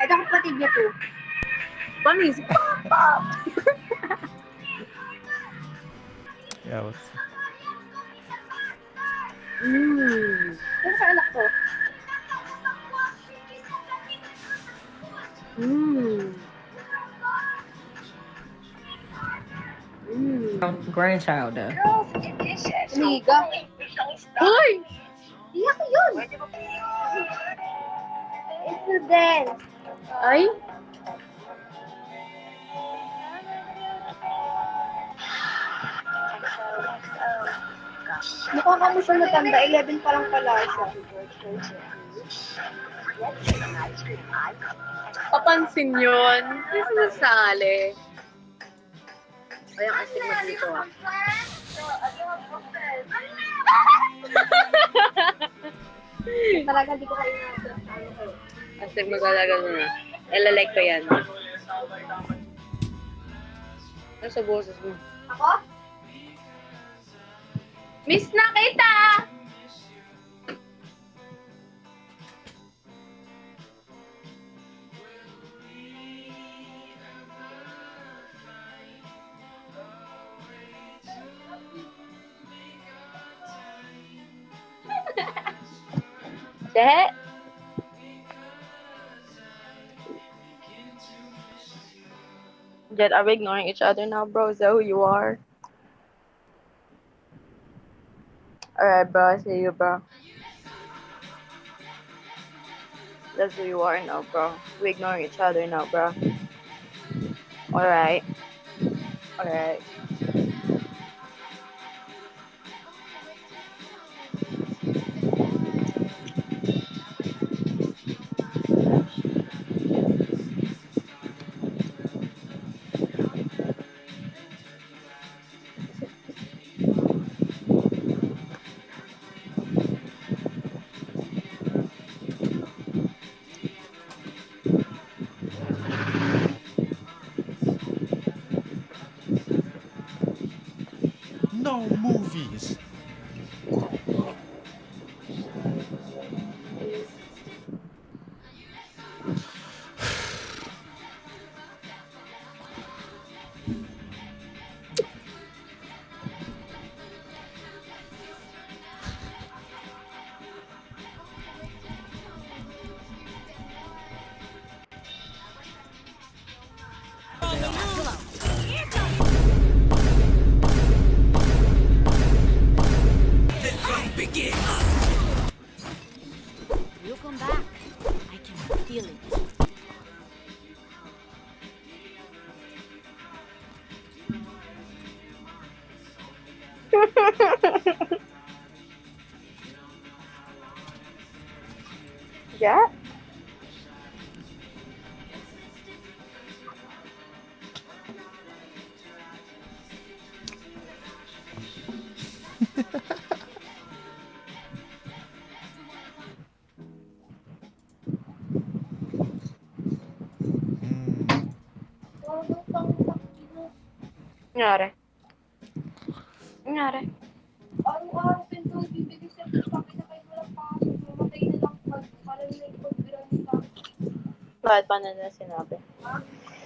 Ito kapatid niya po. Panis. Yeah, what's... Kung sa anak ko. Grandchild though. Liga. Uy! Iyak ko yun. Ito din. Ay? Mukha ka mo siya matanda. 11 pa lang pala siya. Papansin yun. Hindi sinasali. Ay, ang astigmat dito ah. Talaga di ko kayo na. Astigmat talaga na. Ilalike ko yan. Ano sa boses mo? Ako? Miss na kita! Deh? Jet, are we ignoring each other now, bro? Is that who you are? Alright, bro, I see you, bro. That's who you are now, bro. We ignoring each other now, bro. Alright. Alright. No movies. You come back. I can feel it. Yeah? Nangyari? Nangyari? Araw-araw pinto, bibigay siya ng pakit na kayo walang pasok. Mamatay na lang pag para nila ipag-ground sa Bakit? Paano nila sinabi?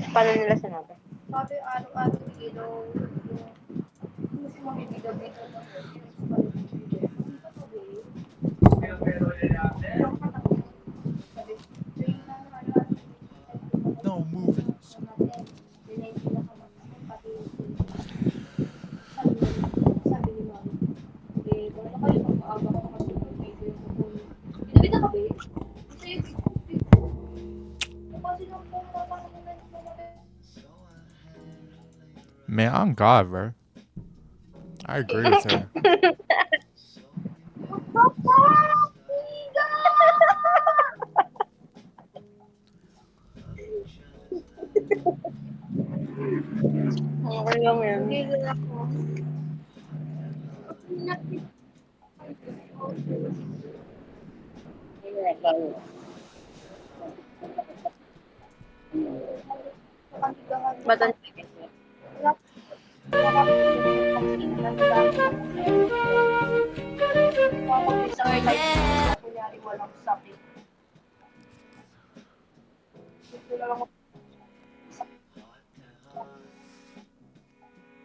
Paano nila sinabi? sabi araw-araw ilaw. Hindi si Mami bigabit. No movies. Sabi ni Mami, eh, wala kayo mag-aaga ko kasi mag-video yung kukunin. Binabit na kami. Kasi, kasi lang po, parang Man, I'm God, bro. I agree with her. Okay lang yan. Gigil ako. Ba't ang Kunyari walang sakit. Wala lang ako sa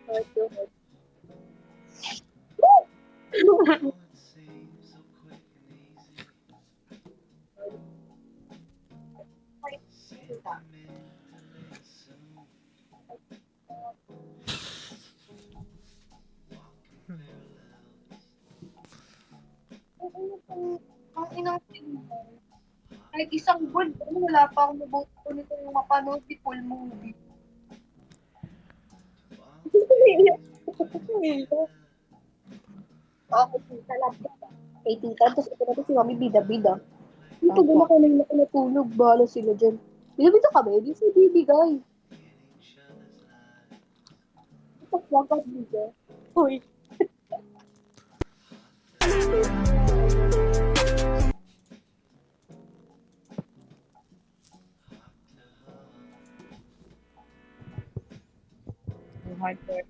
heart to heart. Ang inang kahit isang buwan, wala pa akong nabuto nito yung mapanood di full movie. Ako, tita lang. Kay tita, tapos ito na to si mami, bida-bida. Ito, gano'n ako na yung natulog, bahala sila dyan. Bida-bida ka ba? Hindi siya bibigay. Tapos lang ka bida. Uy. Heart to heart.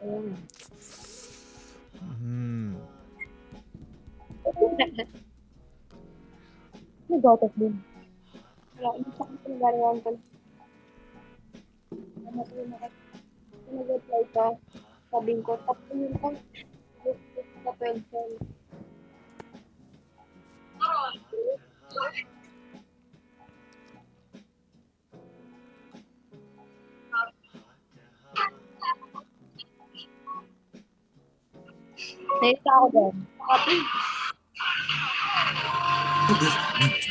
Hmm. Nagatot din. Wala, hindi sa akin pinagariwan ko. Ano ko yun, nag-apply ka. Sabihin ko, tapos yun ko, sa 12. Naisa ako doon. Happy.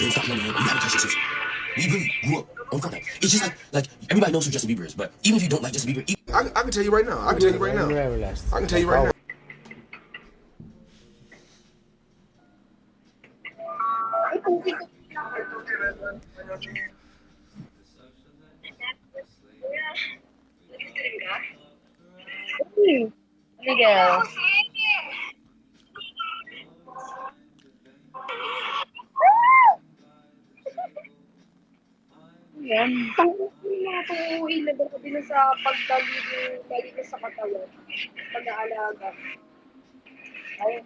Don't stop loving him. You gotta touch your sister. We really grew up on Fortnite. It's just like everybody knows who Justin Bieber is, but even if you don't like Justin Bieber, I can tell you right now. I can tell you right now. I can tell you right now. Miguel. Yan. Tangos yung mga pang-uwi na ba din sa pagdaligo sa katawan. Pag-aalaga. Ay,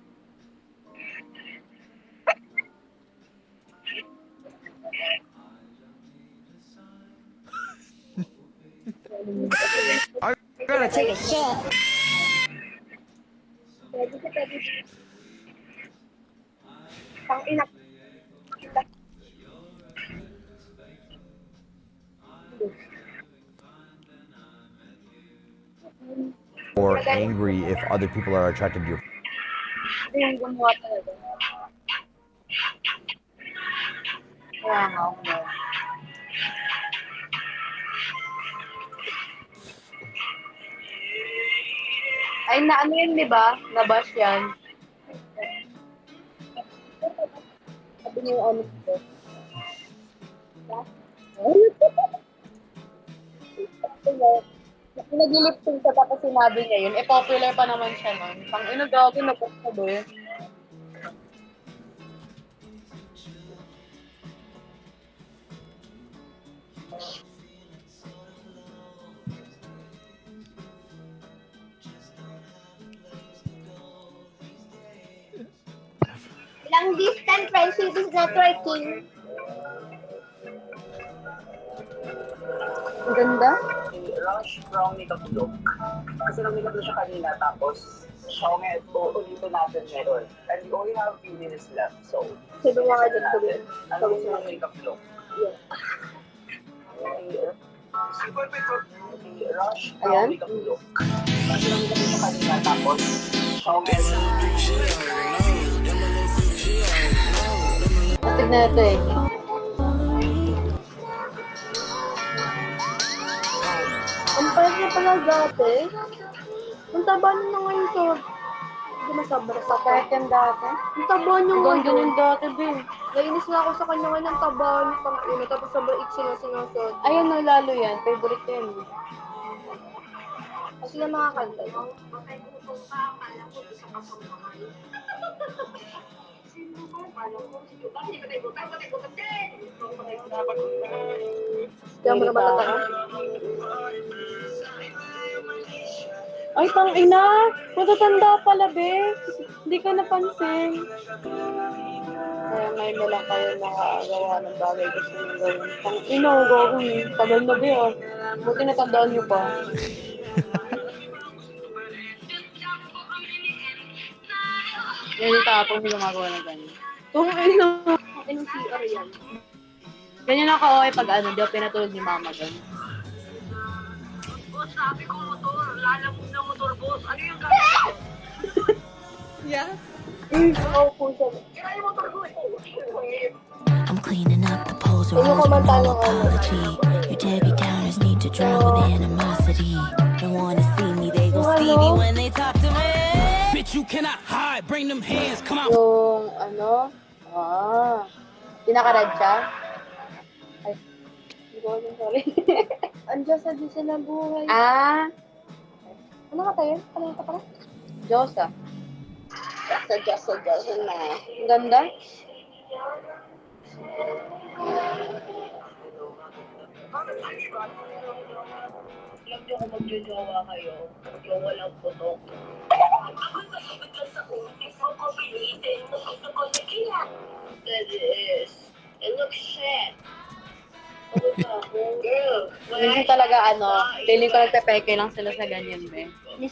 I Gotta take a shot. pwede ka pwede. Pang-ina. or angry if other people are attracted to your Ito yung gumawa talaga. Kaya nga ako na. Ay, na ano yun, di ba? Nabash yan. Sabi niya yung ano ko. Nag-lip-sync ka tapos sinabi niya yun. Eh, popular pa naman siya nun. Pang ina gawin na po sa doon. Long distance friendship is networking. Ang ganda. Rush from Makeup Look. Kasi nag-makeup na siya kanina, tapos siya ngayon po, ulitin natin meron. And we only have a few minutes left, so Sabi niya ka dyan sabi. ano yung makeup look? Yeah. Okay, Rush from Ayan. Makeup Look. Kasi nag-makeup na siya kanina, tapos siya ngayon. Astig na ito eh. Ang pwede niya pala dati. Ang taba niya na ngayon sa... Hindi masabra sa kahit yan dati. Ang taba niya ngayon. Ganda yung dati din. Nainis na ako sa kanya ngayon ang taba niya pang ino. Tapos sobrang itchy na sinusod. Ayan na lalo yan. Favorite yan. Kasi na mga kanta. Kaya mo na matataka? Ay, tang-ina! Matatanda pala, be. Hindi ka napansin. Kaya ngayon na lang kayo nakagawa ng bagay gusto nyo gawin. Tang-ina, gawin. Tagal na, be, ah. Buti natandaan nyo pa. Yan yung tapong yung gumagawa ng ganyan. Tang-ina! Anong CR yan? Ganyan ako, okay, pag ano, di ako pinatulog ni mama doon. I'm cleaning up the poles around with no apology. You Debbie Downers need to drown with animosity. Don't wanna see me, they go Stevie when they talk to me. Bitch, you cannot hide. Bring them hands. Come out. Yung ano, pinakarad siya. Ay, hindi ko alam, sorry. Andiyan sa Diyos ng buhay. Ano ka tayo? Ano ka pala? Diyosa. Sa Diyos na. Ang ganda. Alam niyo kung magjojowa kayo, yung walang putok. That is, it looks shit. Girl, Hindi talaga feeling ko nagpepeke lang sila sa ganyan, be. Hindi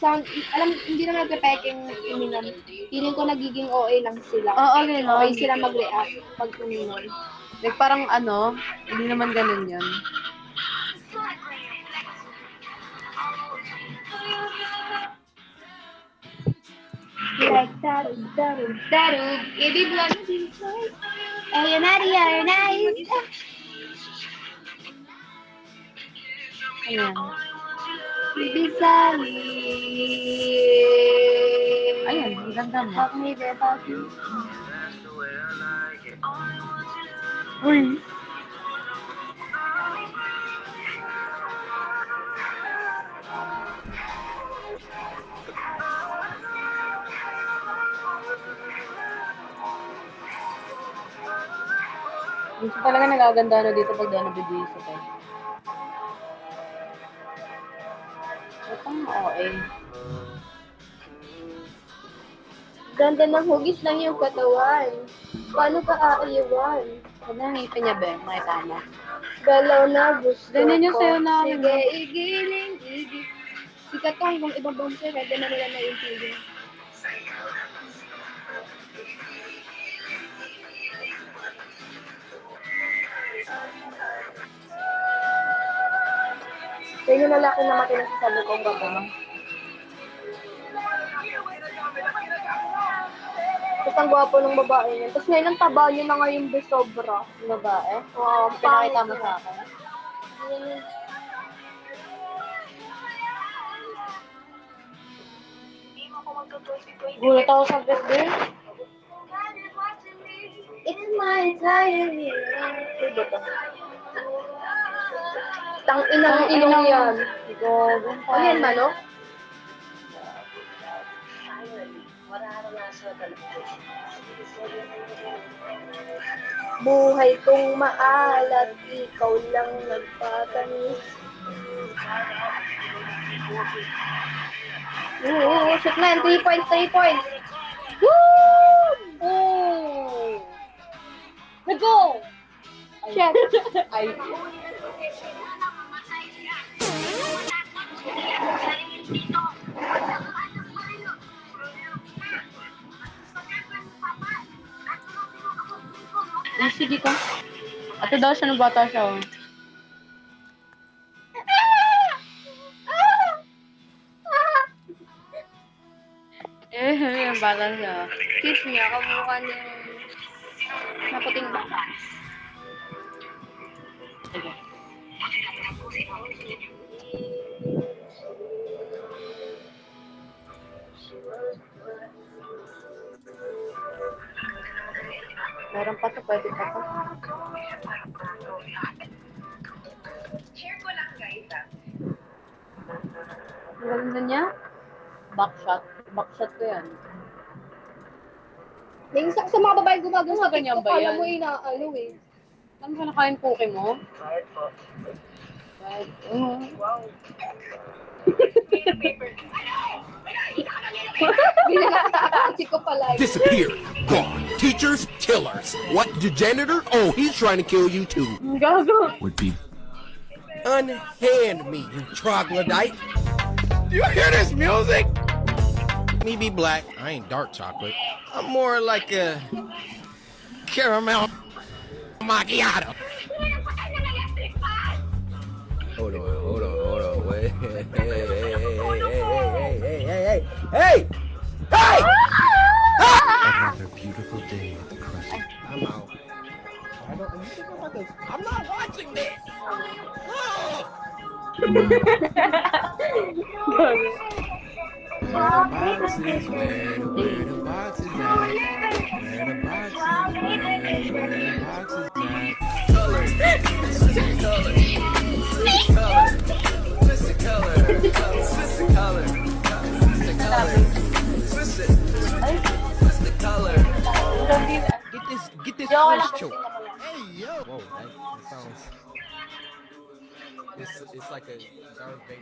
naman nagpe-peking uminom. Feeling ko nagiging OA lang sila. Oo, ganun. OA sila mag-react pag uminom. Like parang hindi naman ganun yun. Like darug. Baby blood. Ay, Maria, you're nice. Ayan. Baby Sally. Ayan, ang ganda mo. Talk me there, talk me. Uy. Gusto talaga nagaganda na dito pag dahil nabibisa tayo. Ito okay. Ganda ng hugis lang yung katawan. Paano ka aayawan? Huwag na ngipin niya, be. Makita mo. Galaw na gusto Ganyan yung ko. sayo na. Sige, igiling, igil. Sikat ka hanggang ibang bouncer, hindi na nila naiintindihan. Yan yung lalaki na makinig sa sabi kong gaba. Tapos ang gwapo ng babae niya. Tapos ngayon ang taba niya na ngayon be sobra. Yung babae? Oo, pinakita mo sa akin. Gulat ako sa birthday. It's my time. Ano ba to? Tang-inang ilong yan. Ano yan, manok? Buhay kong maalat, ikaw lang nagpatanis. Shoot na yan. 3 points, 3 points. Woo! Oh! Nag-go! Shit! Ay. Ay, sige ka. Ato daw siya ng bata siya. Oh. Yung bata siya. Kiss niya, kamukha niya maputing baka. Sige. Meron pa to, pwede pa to. Share ko lang guys Ang ganda niya. Backshot. Backshot ko yan. Yung sa mga babae gumagawa sa Ganyan TikTok, ba alam yan? mo inaano eh. Ano ka nakain cookie mo? Kahit po. Right. Wow. Paper. Kasi ko palagi. Disappeared. Gone. Teachers, killers. What? The janitor? Oh, he's trying to kill you too. Gago. Would be. Unhand me, you troglodyte. You hear this music? Me be black. I ain't dark chocolate. I'm more like a caramel macchiato. Hold on. Wait. Hey! Another beautiful day at the Crescent. I'm out. I'm not watching this. No. Where the boxes Get this first choke. Hey yo! Whoa, that sounds. It's like a Darth Vader.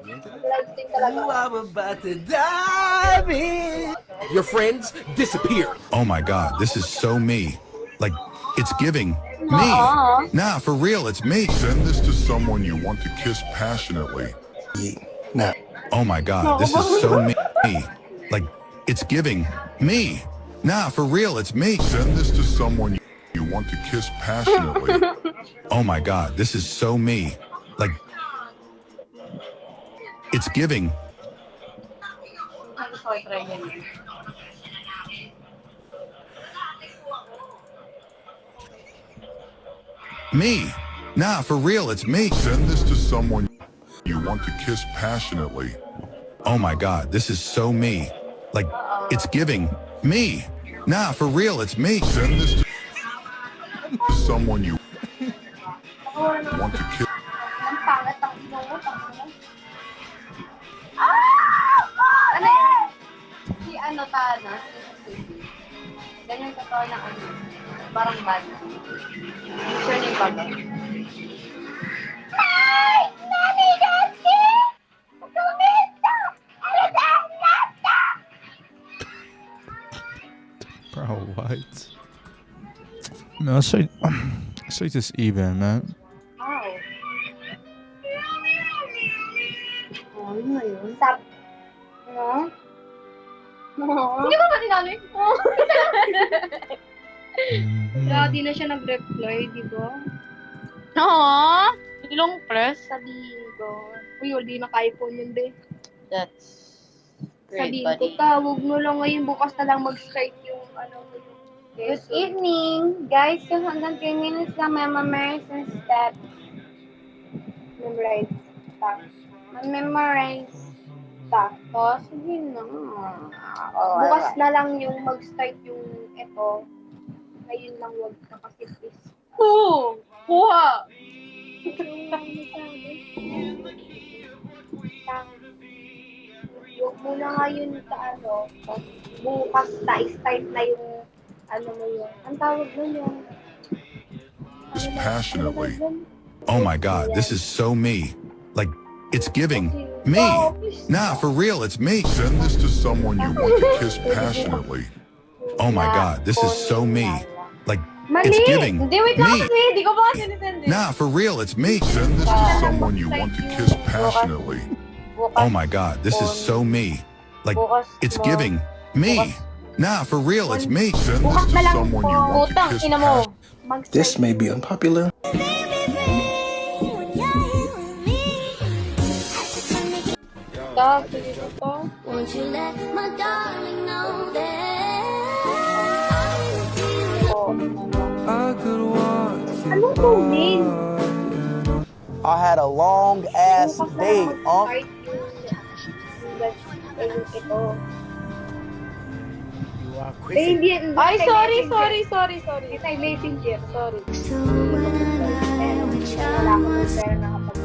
You into that? Ooh, I'm about to dive in. Your friends disappeared. Oh my god, this is so me. Like, it's giving me. Aw. Nah, for real, it's me. Send this to someone you want to kiss passionately. Nah. Oh my god, this is so me. Like, it's giving me. Nah, for real, it's me. Send this to someone you want to kiss passionately. Oh my god, this is so me. Like, it's giving me. Nah, for real, it's me. Send this to someone you want to kiss passionately. Oh my god, this is so me. Like, it's giving me. Nah, for real, it's me. Send this to someone you want to kiss. Ang pangat ang ino mo. Ano yun? Si ano Tana? Ganyan totoo na ano. Parang bad. Surname ba ba? Nani Dati! Tumita! Bro, what? No, say this even, man. Wow. Oh, ano na yun? Sap. Ano? Hindi ba ba tinanay ko? Dati na siya nag-reply, di ba? Aww. Ilong press. Sabihin ko. Uy, hindi naka-iPhone yun, be. That's great, Sabihin ko, buddy. tawag mo lang ngayon, bukas na lang mag-strike yung ano. Good evening. Guys, yung hanggang 3 minutes lang may memorize and step. Memorize. Stop. Memorize. Stop. O, sige na. Bukas na lang yung mag-start yung ito. Ngayon lang wag ka kasi please. Oo. Kuha. Huwag mo na ngayon sa ano. Bukas start na yung ano mo yun. Ang tawag mo yun. Kiss passionately. Oh my god, this is so me. Like, it's giving me. Nah, for real, it's me. Send this to someone you want to kiss passionately. Oh my god, this is so me. Like, Mali! it's giving Hindi, wait lang me. kasi. Hindi ko ba sinisend eh. Nah, for real, it's me. Send this to someone you want to kiss passionately. Oh my god, this is so me. Like, it's giving me. Nah, for real, it's me. Send this to someone you want to Utang, kiss ina mo. passionately. This may be unpopular. Stop. Sige ko to. Won't you let my darling know Anong tubig? I had a long ass Bukas na day, lang mag-start yung ito. Eh, hindi. Ay, sorry. Ito ay messenger. Sorry. Wala ko ng pera nakapag-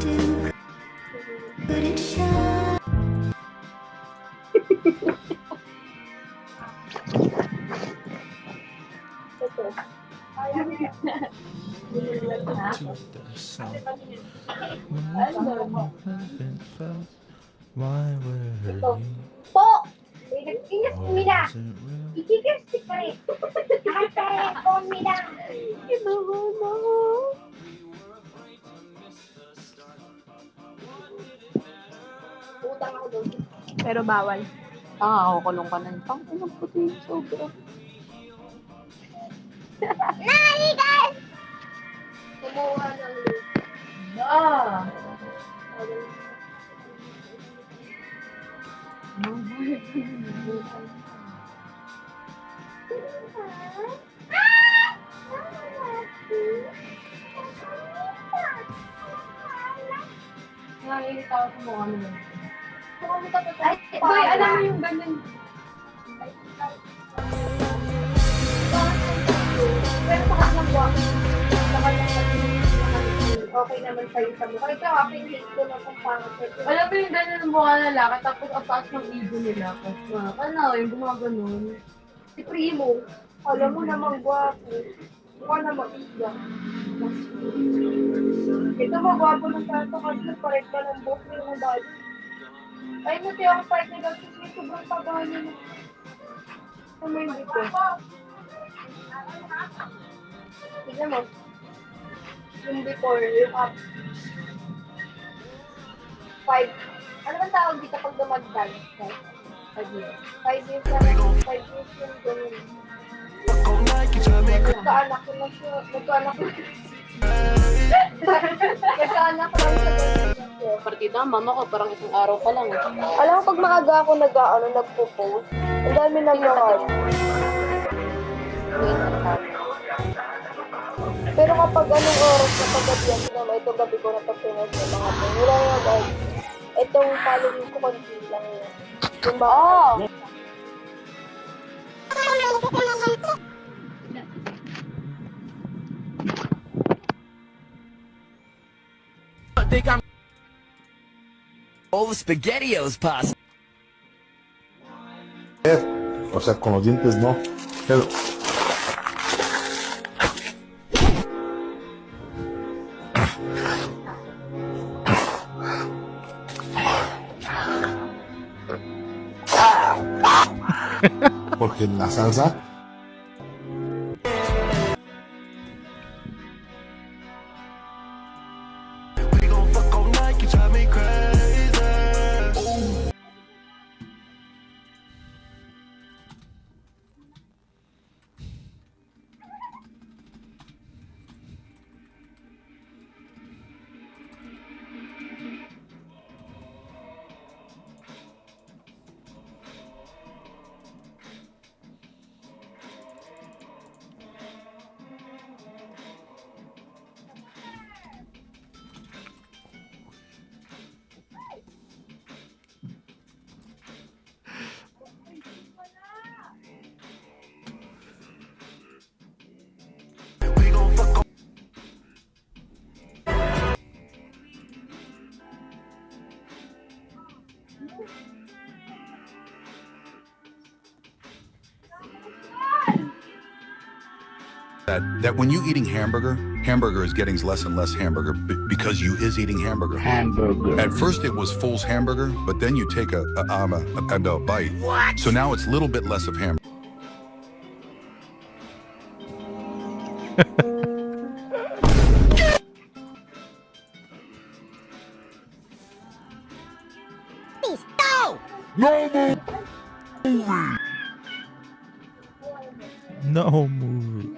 To the sun. When the sun has been felt. Why were Ito. you? Po! Ingat kumida! Was it real? Ikikirstik pa rin. Nakasaya kumida! Kinuha mo. Utang ako doon. Pero bawal. Ako kulong ka na. Pang inang puti. Sobra. Naigas! Kumuha ng loot. Nakikita ko sa mukha mo. Ay, boy, alam mo yung ganyan. Pero pakas ng buwan. Okay naman sa'yo sa mukha. Ito, aking hate ko na kung pangat. Alam mo yung ganyan ng mukha ng laki, tapos ang taas ng ego nila. Ano, yung gumaganon. Si Primo, alam mo namang gwapo. Mukha naman isla. Ito magwapo ng tato kasi parek ka ng buhok mo yung body. Ay, muti ako parek na gagawin may sobrang tabahan niya na. Ano yung dito? Tignan mo. Yung before, yung up. 5. Ano bang tawag dito pag dumagdag? 5 years. 5 years na lang. 5 years yung ganun. Nagkaanak ko na siya. Nagkaanak ko na siya. Nagkaanak ko lang siya. Partida, mama ko, parang isang araw pa lang. Alam mo, pag maaga ako nagpo-post, ang dami na mga. Pero kapag anong oras na paggabihan, sinama ito gabi ko na pagpinas ng mga po. Wala nga guys. Itong following ko konti lang yun. Yung ba? Think I'm all the SpaghettiOs pasta. O sea, con los dientes no. Pero... Porque la salsa... That when you eating hamburger is getting less and less hamburger because you is eating hamburger. At first it was Full's hamburger, but then you take a bite. What? So now it's a little bit less of hamburger. No movie.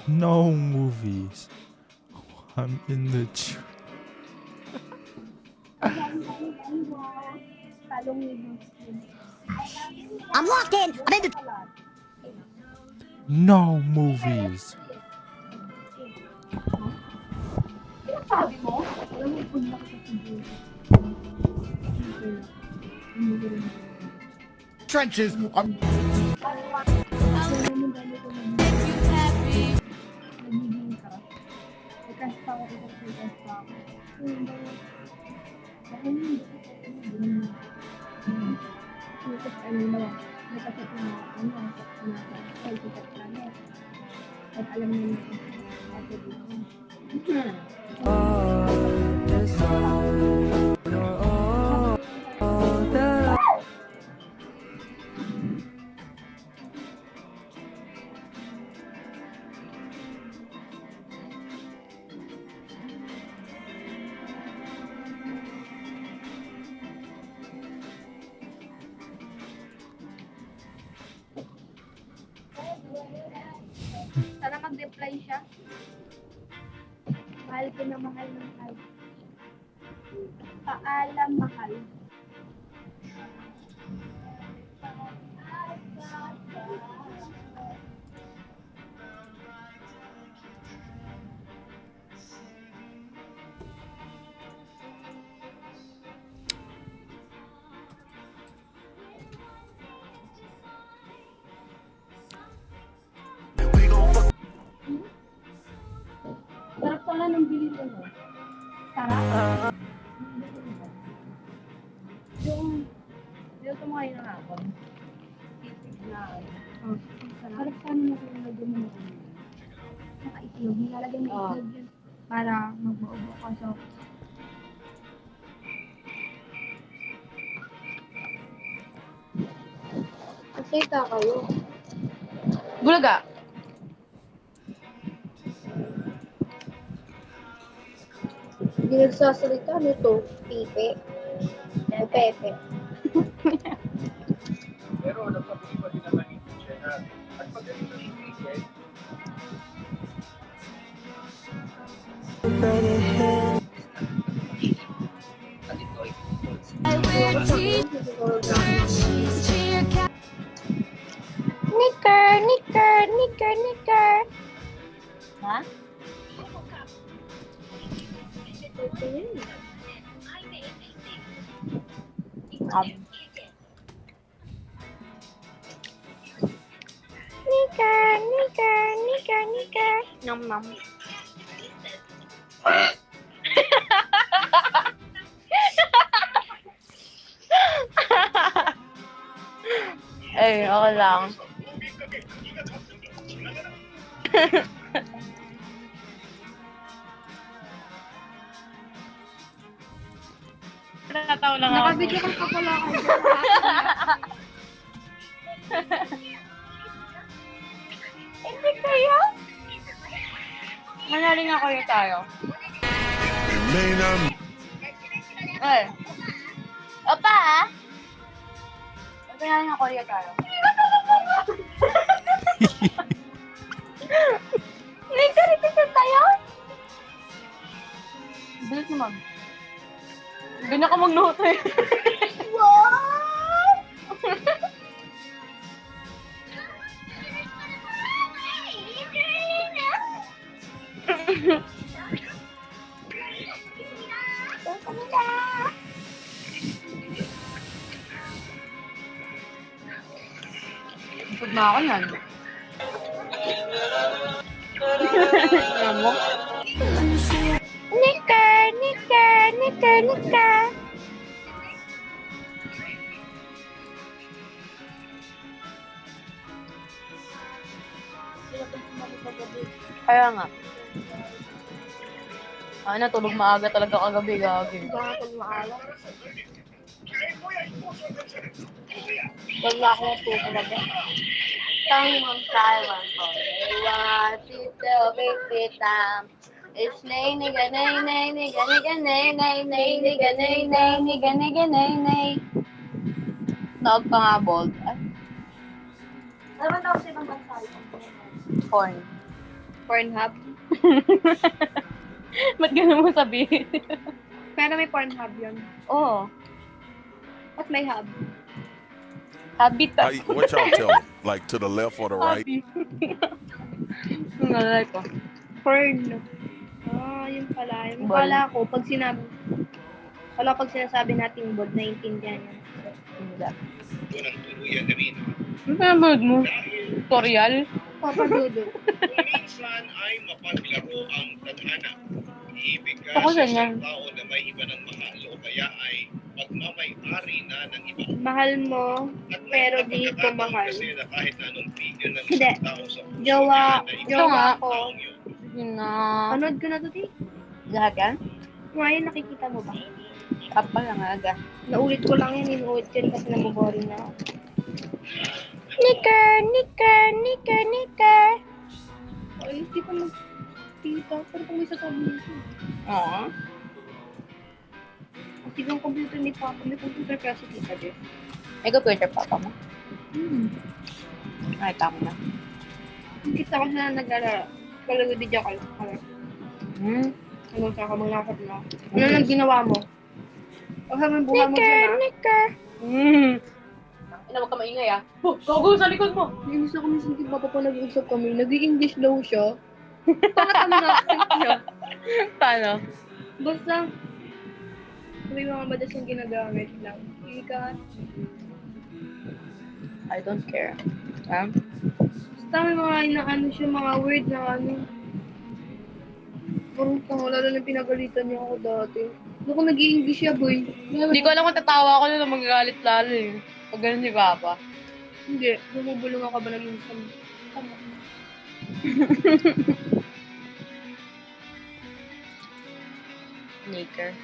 No movies. I'm in the I'm locked in. I'm in the. No movies. Trenches. At alam niyo Sana mag-reply siya. Mahal ko na mahal ng mahal. Paalam, mahal. Sarap pala ng bilito mo. Sarap. Yung mo kayo ng hapon. Sisig na. Sarap sana na kung lagyan mo na saka itlog. Nilalagyan mo itlog yun para magbuo ka. So, Masita kayo. Bulaga. Hindi nagsasalita nito. Pipe. O Pepe. Pero nagpapili pa din naman ito siya na at pagaling na itigil. Knicker. Ha? Knicker. Nom nom. Eh, okay lang. Natatawa lang ako. Nakabidyo ka pala kayo. Hindi kayo? Manaling ako yung tayo. Ay. Opa! Manaling ako yung tayo. Nagkaritin tayo? Bilis naman. Ganyan ka magluto eh. What? Pag na ako yan. Alam mo? Knicker. Kaya nga. Natulog maaga talaga kagabi, gagi. Bakit maalam? Wala akong tuko na ba? Tanging Taiwan ko. What is the big time? It's nay. Tawag pa nga bold. Ay, Ano ba tawag sa ibang bansa? corn. Pornhub? Ba't ganun mo sabihin? Pero may Pornhub yun. Oo. At may hub. Habitat. What y'all tell me? Like to the left or the right? Nalala ko. Porn. Yun pala. Yung pala ko, pag sinasabi natin bod, naiintindihan yun. Hindi. Unang tuluyan na rin. Ano pinabod mo? Tutorial? Papadudod. Kung minsan ay mapaglaro ang tadhana. Ibig ka Ako sa ganyan. isang tao na may iba ng mahal o kaya ay pagmamay-ari na ng iba. Mahal mo, At may pero di ko pagkakataon mahal. kasi na kahit na anong figure ng Hindi. isang tao sa puso Jowa niya na jowa ibang ko. taong yun. Yun na. Panood ko na to, Ti. Lahat yan? Ryan, nakikita mo ba? Papa lang aga. Naulit ko lang yan. Inuulit ko rin kasi naboboring na ako. Nicker! Ay, hindi ko magkita. Pero kung may sasabi nito. Oo. Ang tigang computer ni Papa. May computer kasi Tita Jess. May computer papa mo? Ay, tama na. Kita ko siya naglalaro. Kalagod di dyan ka. Ano sa kamanakot na. Ano lang ginawa mo? O habang buha mo dyan Ina, huwag ka maingay ah. Gogo sa likod mo. Yung gusto ko minsan kung Papa pa nag-uusap kami. Nag-i-English daw siya. Pangat ang accent niya. Paano? Basta, may mga badas yung ginagamit lang. Ika. I don't care. Basta may mga inaano siya, mga word na ano. Parang wala na pinagalitan niya ako dati. Doon ko nag-i-English siya, boy. Hindi ko alam kung tatawa ako na magagalit lalo eh. Pag ganun si Papa. Hindi. Bumubulong ako ba naging isang... Nicker.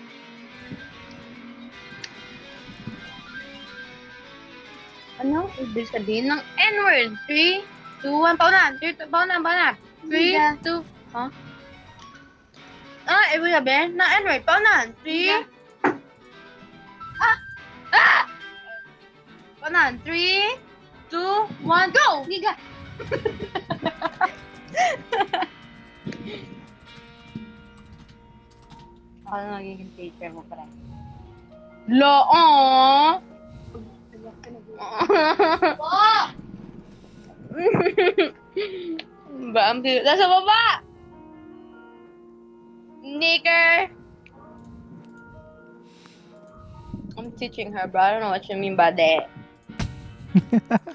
Ano? Ibig sabihin ng N-word. 3, 2, 1, paunan. 3, 2, huh? Ibig sabihin ng N-word. Paunan. 3, paunan. 3, 2, 1, go! Giga! Ako na magiging teacher mo pala. Lo, ba, ang cute. Nasa baba! Nicker! I'm teaching her, but I don't know what you mean by that.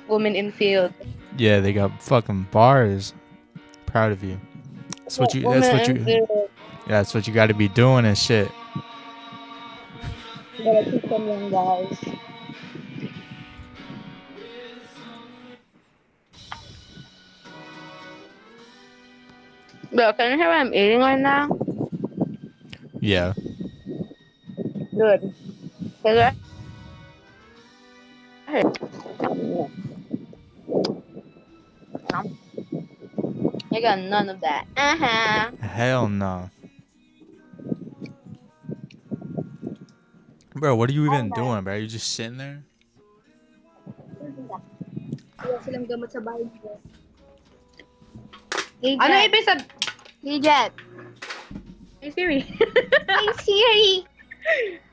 Woman in field. Yeah, they got fucking bars. Proud of you. That's what you. Yeah, that's what you got to be doing and shit. Gotta teach them young guys. Bro, can you hear what I'm eating right now? Yeah. Good. Cause I got none of that. Hell no. Bro, what are you even doing, bro? You just sitting there? Wala silang gamot sa bahay ko. Ano ibig sabihin? Hey, Jet. Hey, Siri. Hey, Siri!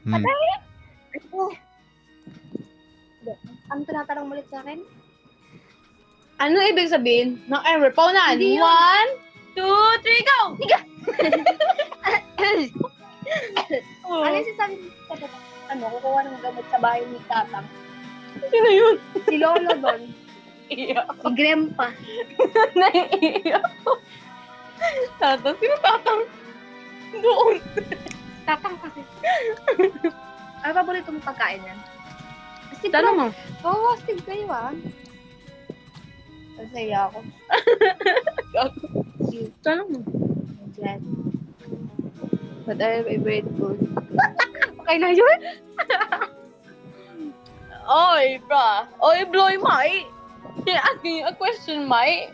Hmm. Ano tinatanong mo ulit sa akin? Ano ibig sabihin ng error? Paunan. 1, 2, 3, go! Higa! Ano yung sasabi mo? Ano, kukuha ng gamot sa bahay ni Tatang. Sino yun? Si Lolo doon. Iyak. Si Grandpa. Naiiyak. Tatang? Sino Tatang? Doon. Tatang kasi. Ano paborito mong pagkain yan? Steve, Tanong mo. Oo, Steve kayo ah. Masaya ako. Tanong mo. Jet. What are your favorite food? Okay na yun? Oy, bro. Oy, bloy, Mai. You're asking a question, Mai.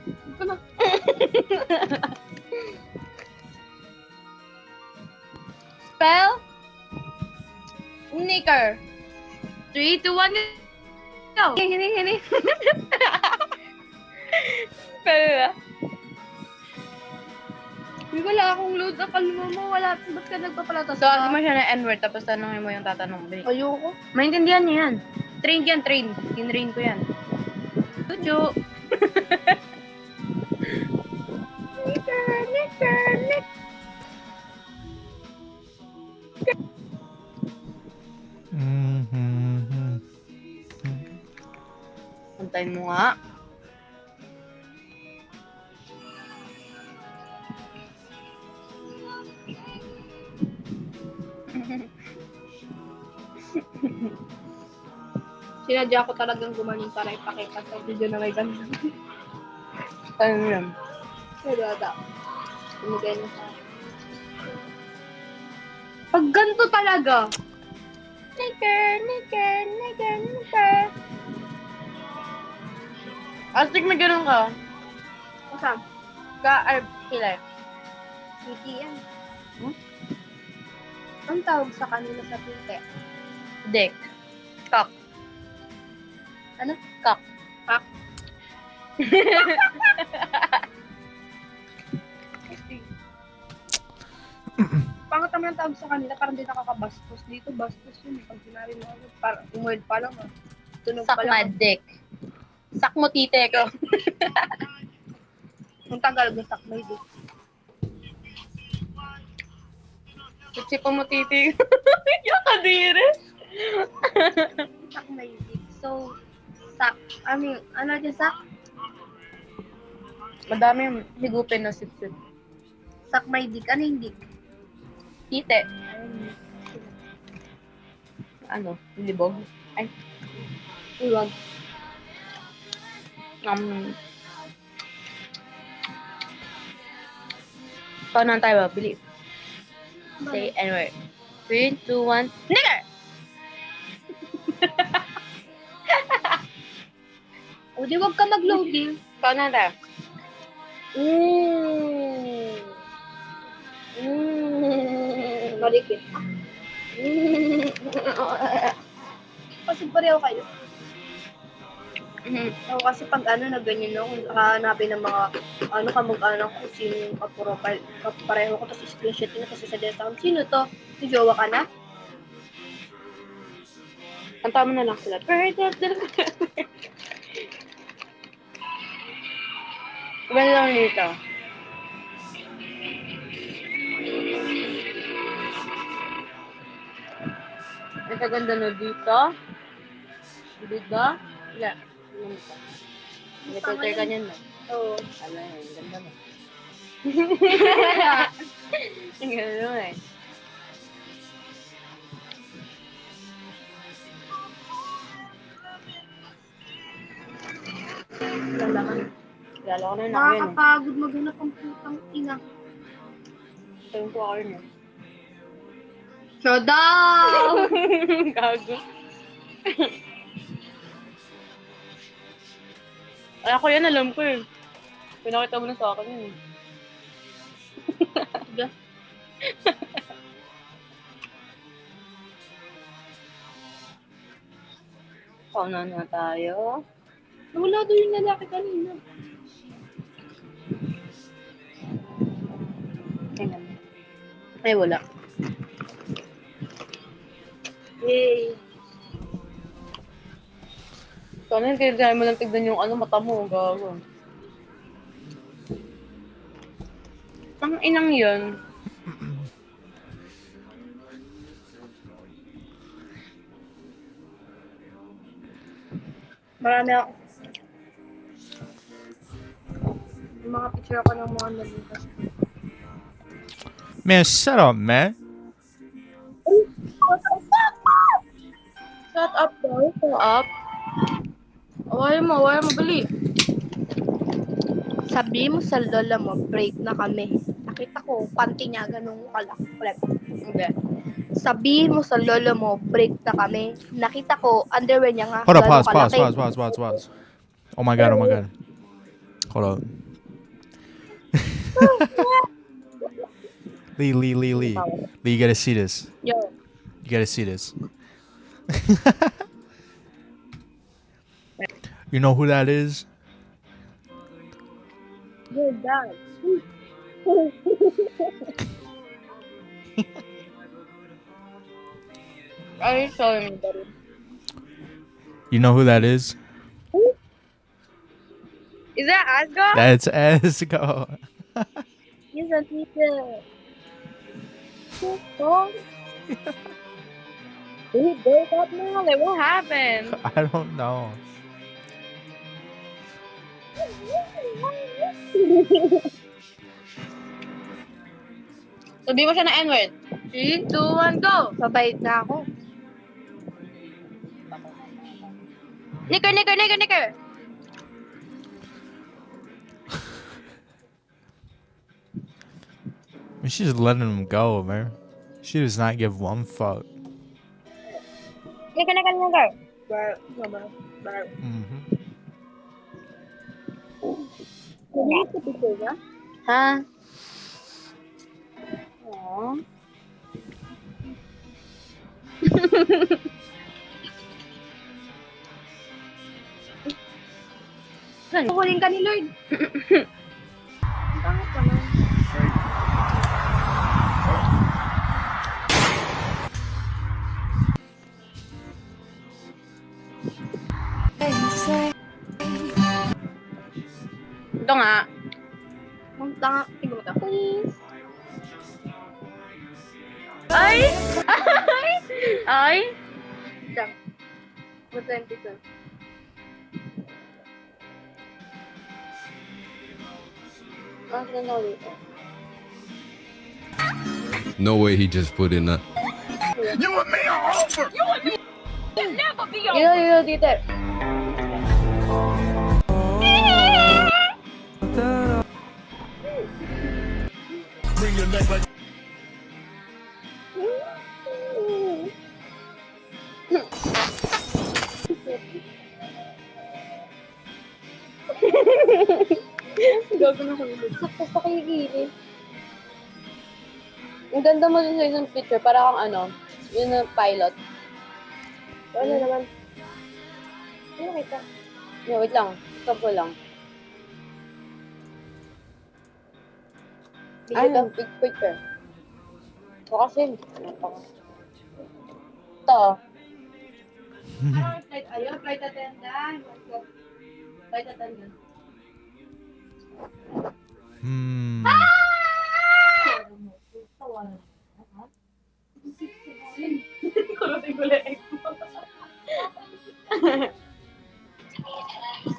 Spell. Nicker. 3, 2, 1, go. Hini. Spell. Wala akong load up. Alam mo, wala. Ba't ka nagpapalatas? So, ask mo siya na N-word, tapos tanongin mo yung tatanong. Ayoko. Maintindihan niya yan. Train yan, train. Tinrain ko yan. Tucho. Nicker. Antayin mo nga. Sinadya ko talagang gumaling para ipakita sa video na may ganun. Ano yan? Wala. Tumigay na sa pag ganito talaga. Nigger. Astig may ganun ka. Saan? Kilay. Titi yan. Ang tawag sa kanila sa titi? Dick. Cock. Ano? Cock. Cock? Pangat naman ang tawag sa kanila, parang di nakakabastos. Dito, bastos yun. Pag sinabi mo, parang umword pa lang. Tunog Suck pa my lang. dick. Suck mo tite ko. Ang tagal, gasak may dick. Kutsi pa mo titi ko. Yung kadiri. Sak may dick. So, sak. Ano dyan, sak? Madami yung higupin na sip-sip. Sak may dick. Ano yung dick? Tite. Ano? Libog? Ay. Iwag. Paano tayo ba? Believe. Say anywhere. 3, 2, 1. Nigger! O di wag ka mag-loading. Paano tayo? Marikit. Kasi pareho kayo. Ako kasi pag na ganyan no, kung hahanapin ng mga kamag-anak ko, sino yung kaprofile, kapareho ko, tapos screenshot nyo kasi sa desktop. Sino to? Si jowa ka na? Kanta mo na lang sila. Iba lang dito. Ang kaganda na dito. Dito. Wala. May filter ka niyan na. Oo. Ala, ang ganda na. Ang ganda na eh. Lala ko na yun. Nakakapagod maghanap ang putang ina. Tingin ko ako yun eh. Shut down! Gago. Ay, ako yan, alam ko eh. Pinakita mo na sa akin yun. Pauna na tayo. Wala doon yung lalaki kanina. Tingnan. Ay, wala. Yay! Sana yung kaya mo lang tignan yung mata mo, gago. Ang inang yun. Marami ako. Yung mga picture ako ng mga nalipas. Man, shut up, man. Shut up, boy. Shut up. Awayan mo, bali. Sabi mo sa lola mo, break na kami. Nakita ko, panty niya, ganun kalak. Hindi. Sabi mo sa lola mo, break na kami. Nakita ko, underwear niya nga. Hold up, ganun pause. kalaki. Oh my god. Hold up. Lee. Lee, you gotta see this. Yo. You gotta see this. You know who that is? Your dad. Are you showing me, buddy? You know who that is? Is that Asgard? That's Esco. He's a teacher. Oh. Did he break up now? Like, what happened? I don't know. Sabi mo siya na N-word. 3, 2, 1, go! Mabait na ako. Nicker! She's just letting him go, man. She does not give one fuck. Mm-hmm. Ha? Aww. Kukunin ka ni Lord. Bakit naman? Ito nga. Tanga, tignan mo to. Please. Ay! Ay! Ay! Diyan. 22. Ang ganda dito. No way he just put in that. You and me are over. You and me can never be over. Dito, dito. Bring your neck like. Gago na kami. Sakto sa kiligili. Ang ganda mo din sa isang picture. Para kang ano, yun ang pilot. Ano naman? Ano kita? No, wait lang. Stop ko lang. Bigyan ng big picture. O kasi, ito. Ayun, flight attendant. Flight attendant. Hmm.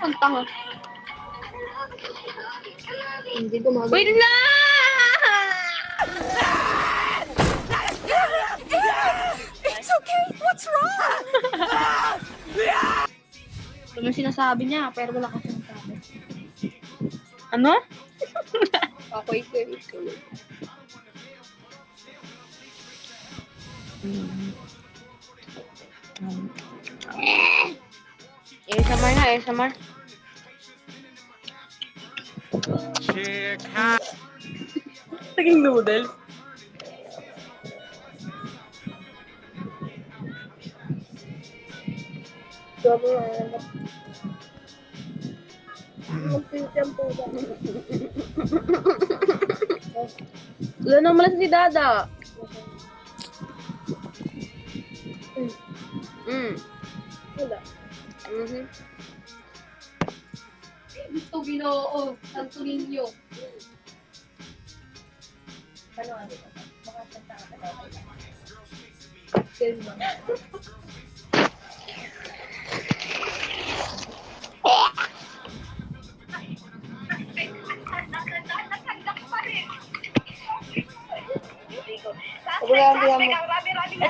Ang tanga. Hindi gumagawa. Wait na! It's okay. What's wrong? Ano sinasabi niya, pero wala kasi sinasabi. Ano? Ako ikaw. ASMR na, ASMR. Naging noodles. Grabe na yan. Wala naman si Dada. Wala. Gusto Ginoo, Santo Niño. Ano dito? Makasanta ka daw.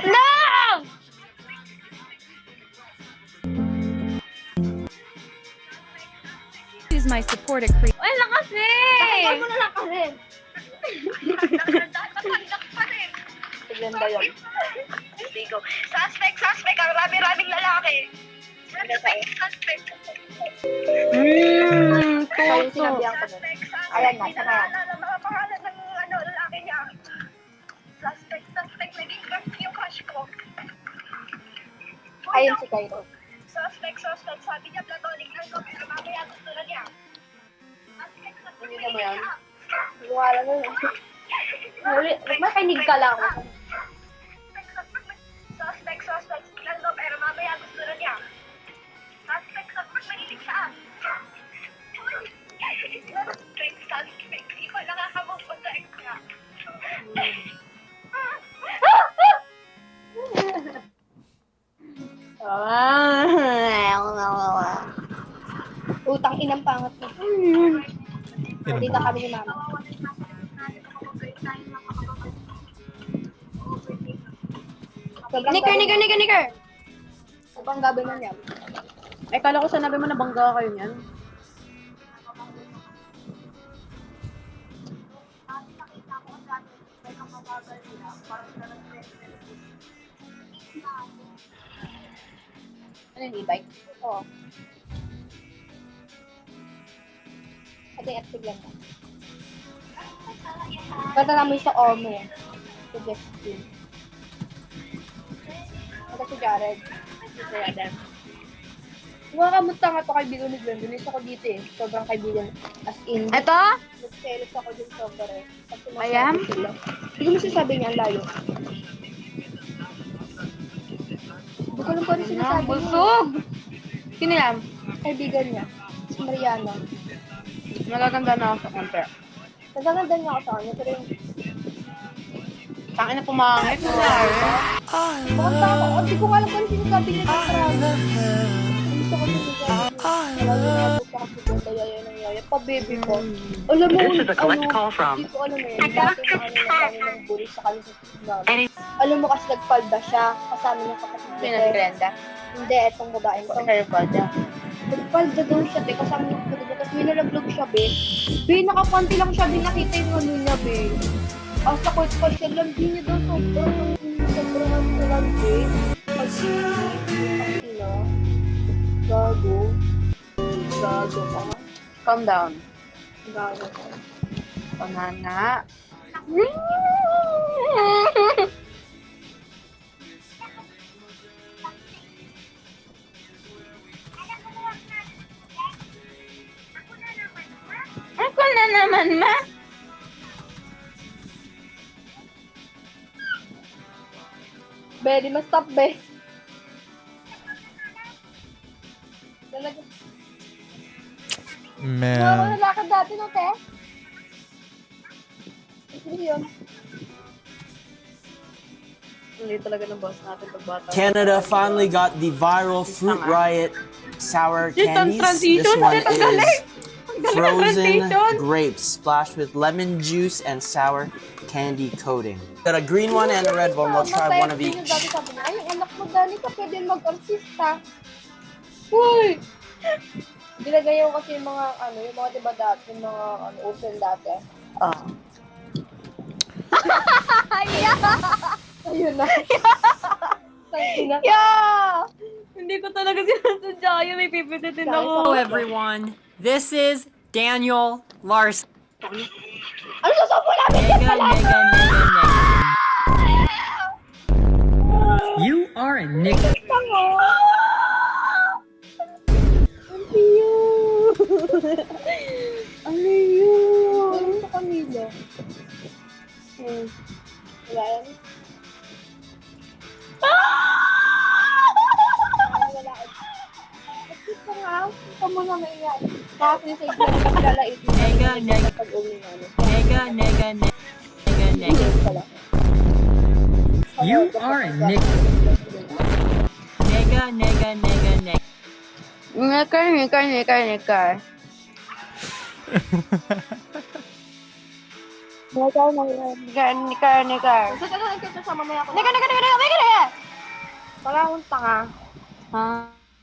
No! This is my supporter creep. Wala kasi! Takpan mo na lang kasi. Ganda yun. Suspect! Marami-raming lalaki. Suspect! Kaya sinabihan ko doon. Ayan na, sana yan. Mga pangalan ng lalaki niya. Suspect, naging crush yung crush ko. Ayun si Cairo. Suspect, sabi niya platonic lang ko, pero mamaya gusto na niya. Hindi na mo yan. Hindi ko alam na yun. Makinig ka lang. Suspect lang ko, pero mamaya gusto na niya. Suspect, mahilig siya. Suspect, di ko nakakamove ko sa ex niya. Utang inang pangat mo. Dito kami ni Mama. Nicker! Upang gabi na niya. Eh, kala ko sanabi mo na bangga kayo niyan. Ano yung e-bike? Oo. Ito yung active lang. Pwede namin sa Ome. Sa Justin. Ito si Jared. Si Adam. Kumakamusta nga ito kaibigan ni Glenn. Dulis ako dito eh. Sobrang kaibigan. As in. Ito? Nagselos ako dun sobra eh. Ayan? Hindi ko masasabi niya ang layo. Hindi ko alam kung ano sinasabi niya. Busog! Sino yan? Kaibigan niya. Si Mariana. Magaganda na ako sa konti. Nagaganda niya ako sa kanya. Pero yung... Tangin na pumangit. Bakit ako? Hindi ko nga alam kung ano sinasabi niya sa trans. Gusto ko sinasabi. Wala niya gusto ko si Ganda Yaya ng Yaya. Pa-baby ko. Alam mo, hindi ko alam eh. Dati na ano na kami ng bully sa kanya sa namin. Alam mo kasi nagpalda siya. Kasama niya kapatid niya. Sino si Brenda? Hindi, etong babaeng to. Nagpalda. Nagpalda daw siya, te. Kasama niya kapatid niya. Tapos may nalaglog siya, be. Be, nakapanti lang siya. Be, nakita yung ano niya, be. Asa ko pa siya lang. Be niya daw sobrang lang, be. Kasi na. Gago. Gago ka. Calm down. Gago ka. Banana. Ako na naman, ma. Be, di ma-stop, be. Talaga. Mga Man. lalakad dati, no, te? Ano yun? Hindi talaga ng boss natin pagbata. Canada finally got the viral Fruit Riot sour candies. This transition, one ang galing. is frozen transition. grapes splashed with lemon juice and sour candy coating. Got a green one and a red one. We'll try one of each. Dati sabi niya, ay, yung anak mo dali ka, pwede mag-artista. Uy! Ginagayaw kasi yung mga, ano, yung mga diba dati, yung mga, ano, open dati. Ayun na. Tangina. Yeah! Hindi ko talaga sinasadya yun. May pipititin ako. Hello everyone, this is Daniel Larson. Ano sasabi namin? Mega. You are a nigga. Ano yun? Ano sa kanila? Wala yan? Wala. Bakit ka nga? Ito mo na may yan. Kasi sa igla na paglalait mo. Nega. Pag-uli na ano. Nega. You are a nigga. Nega. Nikar. Nikar. Sige lang, ito sa mamaya ko. Nikar! Parang tanga.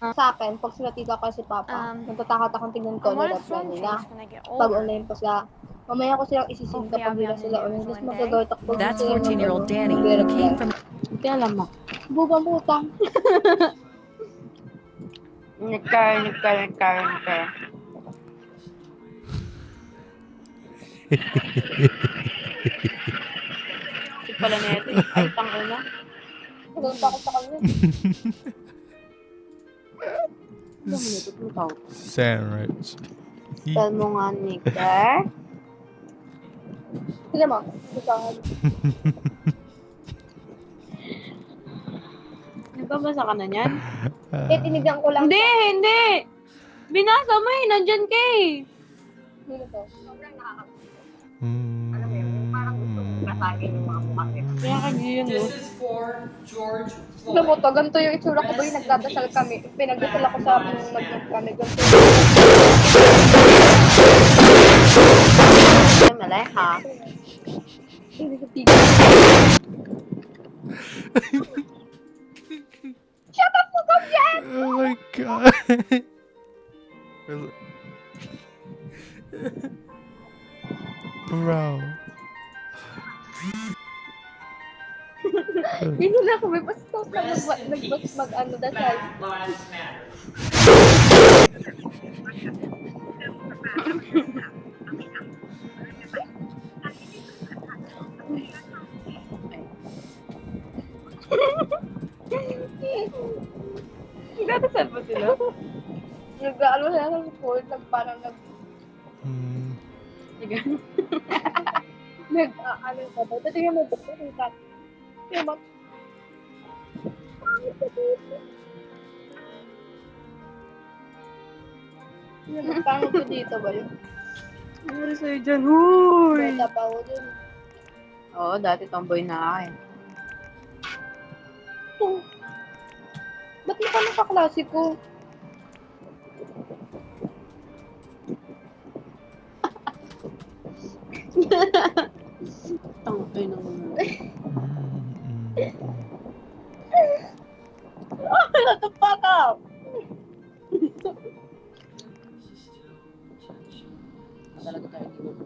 Sa akin, pag sinatita ko si Papa, natatakot akong tingnan ko na dapat nila. Pag online pa sila, mamaya ko silang isisin kapag nila sila online. Tapos magagawit ako. That's 14-year-old Danny who came from... Kaya alam mo. Bubang butang. Nikar. Si pala na ito. Ay, tangin na. Nagawit ako sa kanya. Sandwich. Tell mo nga, Nikar. Sila mo, butangan. Nagbabasa ka na niyan? Tinigang ko lang. Hindi! Binasa mo eh, nandyan ka eh. Sino to? Sobrang nakakapagod. Alam mo yun, parang gusto kong basahin yung mga pumakit. Kaya kagyan no? Alam mo to, ganito yung itsura ko ba yung nagdadasal kami. Pinagdasal ako sa nag-nag kami. Ganito Ay, malay ha? Hindi ko tigil. Shut up mo, Gobyan! Oh my god. Bro. Hindi na ako, may pastos na mag-ano dasal. Nagdadasal ba sila? Nag-ano sila sa school, parang nag-ano ka ba? Tingnan mo ba? Tingnan mo. Pangit ko dito ba yun? Ano sa'yo dyan? Huy! Bata pa ako dun. Oo, dati tomboy na ako eh. Ito. Ba't mo ka nakaklase ko? Tangkay naman. Natupak ka! Talaga tayo dito.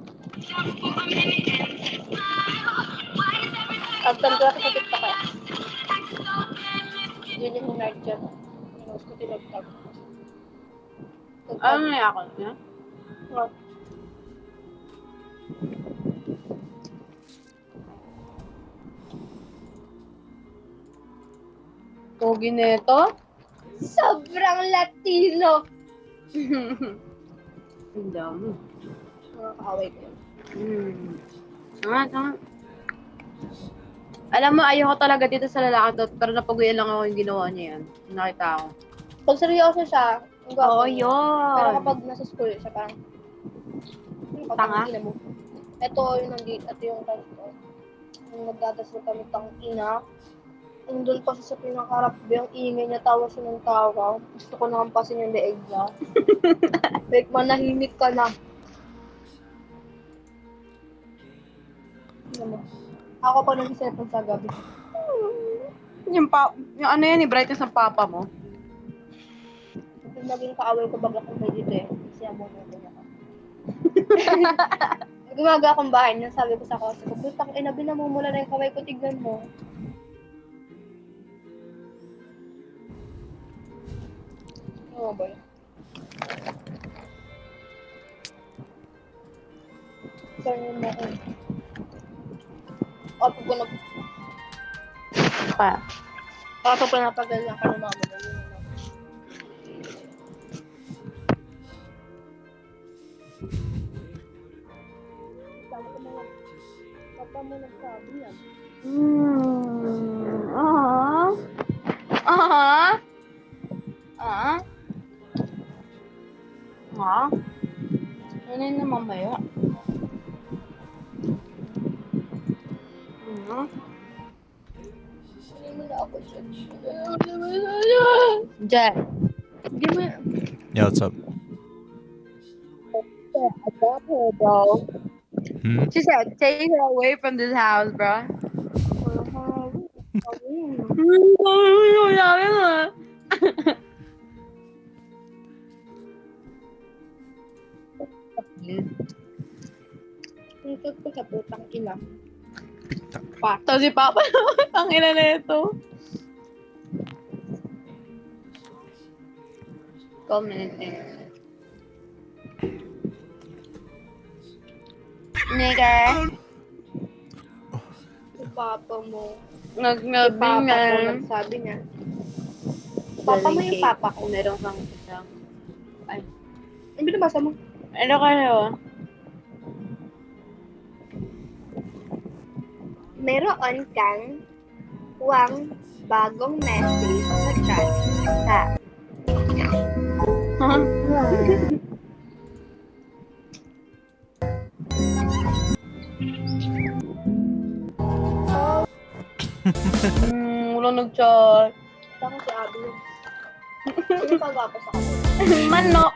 After ko ako sa TikTok eh. Yun yung nerd dyan. Pinost ko tinagtag. Ano na ako niya? Oh. Pogi nito? Sobrang Latino! Ang dami. Nakakaway ko yun. Tama. Alam mo, ayoko talaga dito sa lalaki to, pero napaguyan lang ako yung ginawa niya yan. Nakita ako. Pag seryoso siya, ang gwapo Oo, niya. yun. Pero kapag nasa school siya, parang Tanga? ina mo. Ito yung nandito, ito yung ganito. Yung nagdadasal kami ina. Nandun pa siya sa pinakaharap, yung ingay niya, tawa siya ng tawa. Gusto ko nakampasin yung leeg niya. Like, manahimik ka na. Ano mo? Ako pa nag-cellphone sa gabi. Yung ano yan, brightness ng papa mo. Yung naging kaaway ko bagla kong dito eh. Kasi mo mo ko. Gumaga akong bahay niya, sabi ko sa kotse ko, butang ina, binamumula na yung kaway ko, tignan mo. Oo ba yun? Ganyan mo ko. Ako ko na... Ako ko napagal na ka ng mama na yun. Papa mo nagsabi yan. Ano yun na mamaya? Hindi mo na ako siya. Jack. Hindi mo Yeah, what's up? I got her, bro. She said, take her away from this house, bro. Tutok ko sa putang ina. Tapos si Papa naman, ang ina na ito. Commenting. Nigger. Si Papa mo. Nagnabi Papa nga. ko nagsabi niya. Papa mo yung papa ko. Meron kang isang... Ay. Ano binabasa mo? Ano kayo? Meron kang huwag bagong message sa chat. Ha? Walang nag-chat. Ako si Abby yun. Sino pag-apo sa kanila? Manok.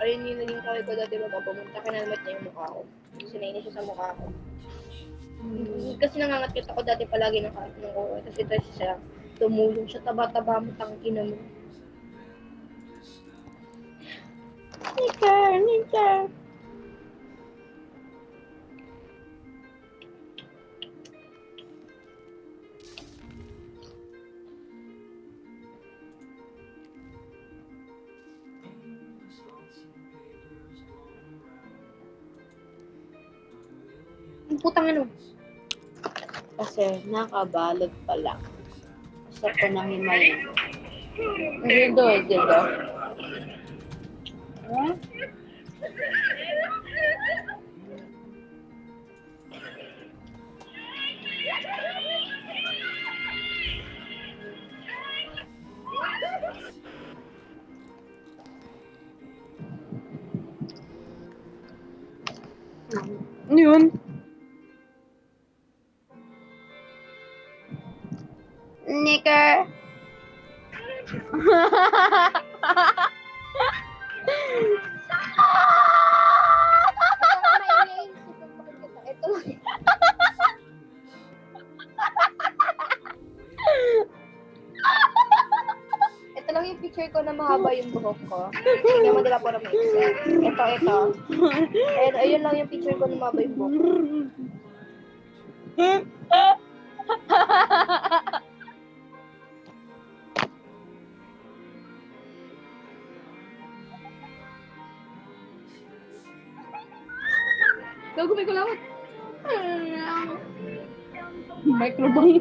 Ayun yung naging kaway ko dati baga pumunta, kinalmat niya yung mukha ko. Sinayin siya sa mukha ko. Kasi nangangatkit ako dati palagi ng kuha. Tapos ito siya, tumulong siya, taba-taba mo, tangkina mo. Nika. Ang putang ano? Kasi nakabalot pa lang. Sa panahimay. Dildo. Huh? Ano yun? Nika. Ito lang yung picture ko na mahaba yung buhok ko. Tingnan mo nila po na may isa. Ito. Ayun lang yung picture ko na mahaba yung buhok ko. Gago, may kulawat. Microphone.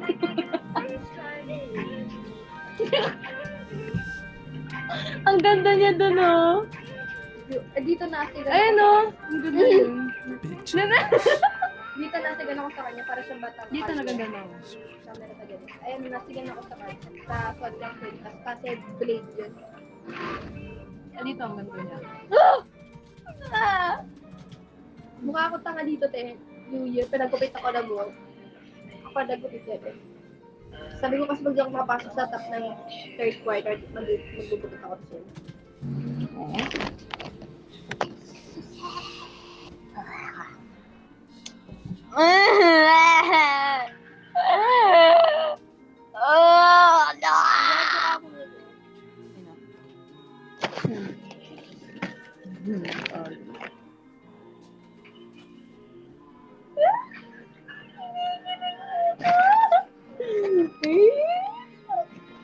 Ang ganda niya doon, oh. Dito nasigan. Ayun, oh. Ang ganda yun. Dito nasigan ako sa kanya para siyang batang. Dito nagaganda ako. Camera ka ganun. Ayun, nasigan ako sa kanya. Sa sword lang ko. Kasi blade yun. Dito ang ganda niya. Mukha ako tanga dito, te. New Year, pinagkupit ako na buwan. Ako nagkupit yun, Sabi ko kasi pag ako makapasok sa top ng third quarter, magbubukit ako sa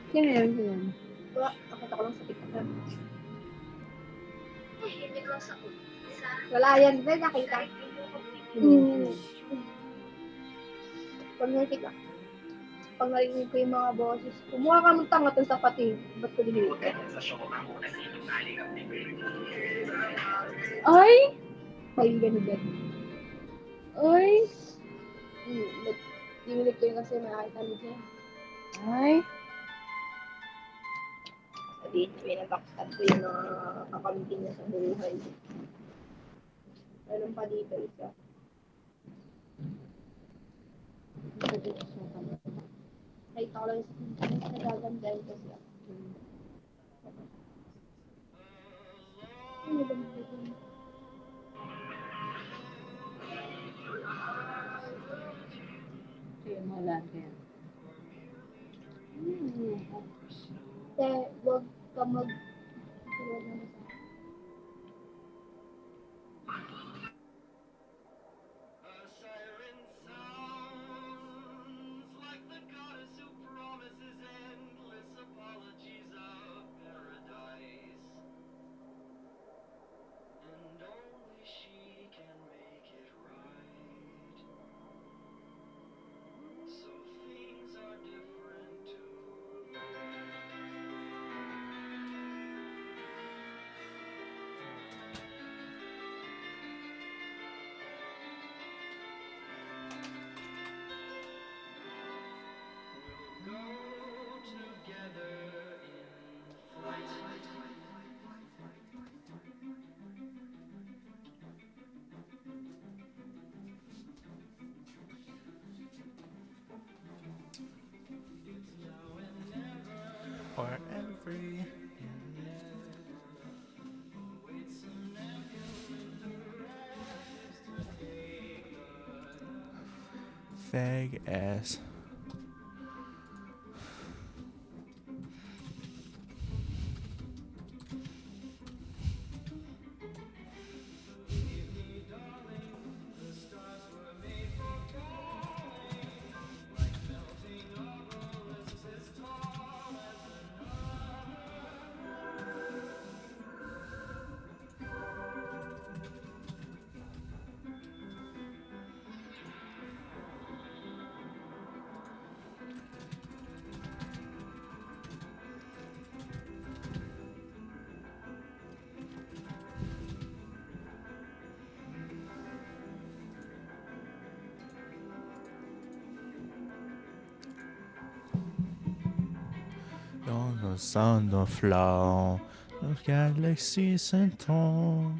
Sino yun? Nakita ko lang sa TikTok. Wala yan. Hindi nakita. Pag nakita. Pag narinig ko yung mga boses, kumuha ka mong tanga sa pati. Ba't ko dinili? Ay! Ay, ganun. Ay! Dinilig ko yun kasi nakakita niya. Ay! Sabihin niya, pinabaksan ko yung mga kapamitin niya sa buhay. Meron pa dito isa. Nakita ko lang yung nagagandahin kasi ako. Ano ba dito? Wala din. Wag ka mag... For every Fag ass. Dans le sang de flamme, le galaxie s'étend.